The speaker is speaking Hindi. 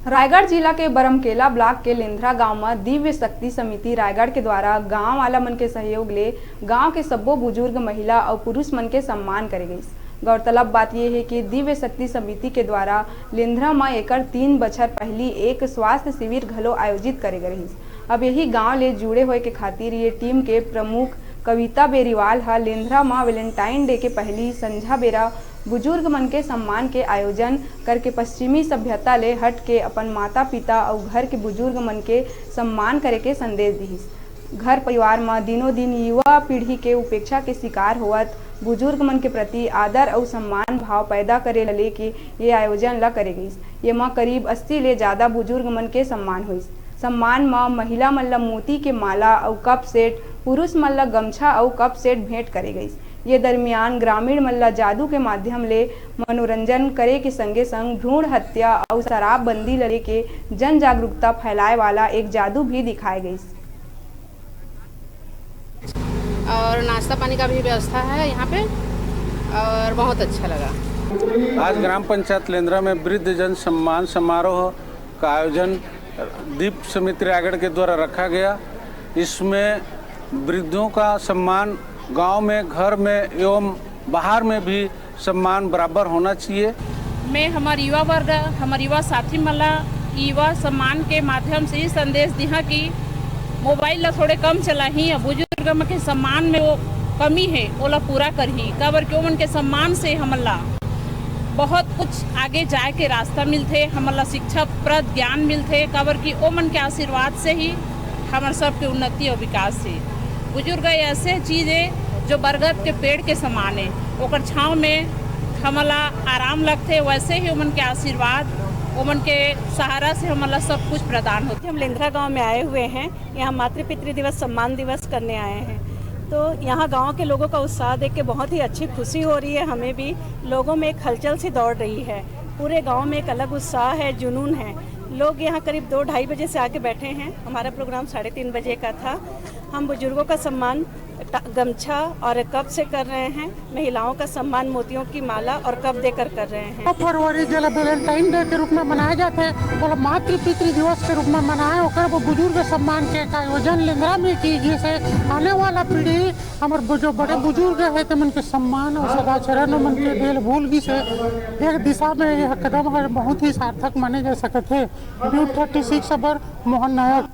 रायगढ़ जिला के बरमकेला ब्लॉक के लेंद्रा गांव में दिव्य शक्ति समिति रायगढ़ के द्वारा गांव वाला मन के सहयोग ले गांव के सब्बो बुजुर्ग महिला और पुरुष मन के सम्मान करे गई। गौरतलब बात यह है कि दिव्य शक्ति समिति के द्वारा लेंद्रा में एकर 3 बछर पहली एक स्वास्थ्य शिविर घलो आयोजित करे गई। अब यही गाँव ले जुड़े हुए के खातिर ये टीम के प्रमुख कविता बेरीवाल हा लेंद्रा में वैलेंटाइन डे के पहली संझा बेरा बुजुर्ग मन के सम्मान के आयोजन करके पश्चिमी सभ्यता ले हट के अपन माता पिता और घर के बुजुर्ग मन के सम्मान करे के संदेश दी। घर परिवार में दिनों दिन युवा पीढ़ी के उपेक्षा के शिकार होवत बुजुर्ग मन के प्रति आदर और सम्मान भाव पैदा करे ले के ये आयोजन ला करे गई। ये में करीब 80 ले ज्यादा बुजुर्ग मन के सम्मान हुई। सम्मान में महिला मन ला मोती के माला और कप सेट, पुरुष मन ला गमछा और कप सेट भेंट करे गई। ये दरमियान ग्रामीण मन ला जादू के माध्यम ले मनोरंजन करे के संगे संग भ्रूण हत्या और शराबबंदी लड़े के जन जागरूकता फैलाए वाला एक जादू भी दिखाई गई। और नाश्ता पानी का भी व्यवस्था है यहाँ पे और बहुत अच्छा लगा। आज ग्राम पंचायत लेंद्रा में वृद्ध जन सम्मान समारोह का आयोजन दीप समिति रायगढ़ के द्वारा रखा गया। इसमें वृद्धों का सम्मान गांव में, घर में एवं बाहर में भी सम्मान बराबर होना चाहिए। मैं हमारे युवा वर्ग, हमारे युवा साथी मला युवा सम्मान के माध्यम से संदेश दिया कि मोबाइल ला थोड़े कम चलाही, बुजुर्ग मन के सम्मान में वो कमी है ओला पूरा करही। काबर क्यों मन के सम्मान से हमला बहुत कुछ आगे जाए के रास्ता मिलते, हमला शिक्षा प्रद ज्ञान मिलते। काबर की ओ मन के आशीर्वाद से ही हमारे सबके उन्नति और विकास है। बुजुर्ग ऐसे चीज़ है जो बरगद के पेड़ के समान है, ओकर छाँव में हमला आराम लगते। वैसे ही उमन के आशीर्वाद, उमन के सहारा से हमला सब कुछ प्रदान होते। हम लेंद्रा गांव में आए हुए हैं, यहाँ मातृ पितृ दिवस सम्मान दिवस करने आए हैं। तो यहाँ गांव के लोगों का उत्साह देख के बहुत ही अच्छी खुशी हो रही है। हमें भी लोगों में एक हलचल सी दौड़ रही है। पूरे गांव में एक अलग उत्साह है, जुनून है। लोग यहाँ करीब 2-2:30 बजे से आके बैठे हैं। हमारा प्रोग्राम 3:30 बजे का था। हम बुजुर्गों का सम्मान गमछा और कप से कर रहे हैं। महिलाओं का सम्मान मोतियों की माला और कप देकर कर रहे हैं। फरवरी जो वैलेंटाइन डे के रूप में मनाए जाते हैं और मातृ पितृ दिवस के रूप में मनाए होकर वो बुजुर्ग सम्मान के आयोजन लेंद्रा में की, जिससे आने वाला पीढ़ी हमारे जो बड़े बुजुर्ग है तो उनके सम्मान और सदाचरण और उनके बेल भूलगी से एक दिशा में यह कदम बहुत ही सार्थक माने जा सकते थे। 36 मोहन नायक।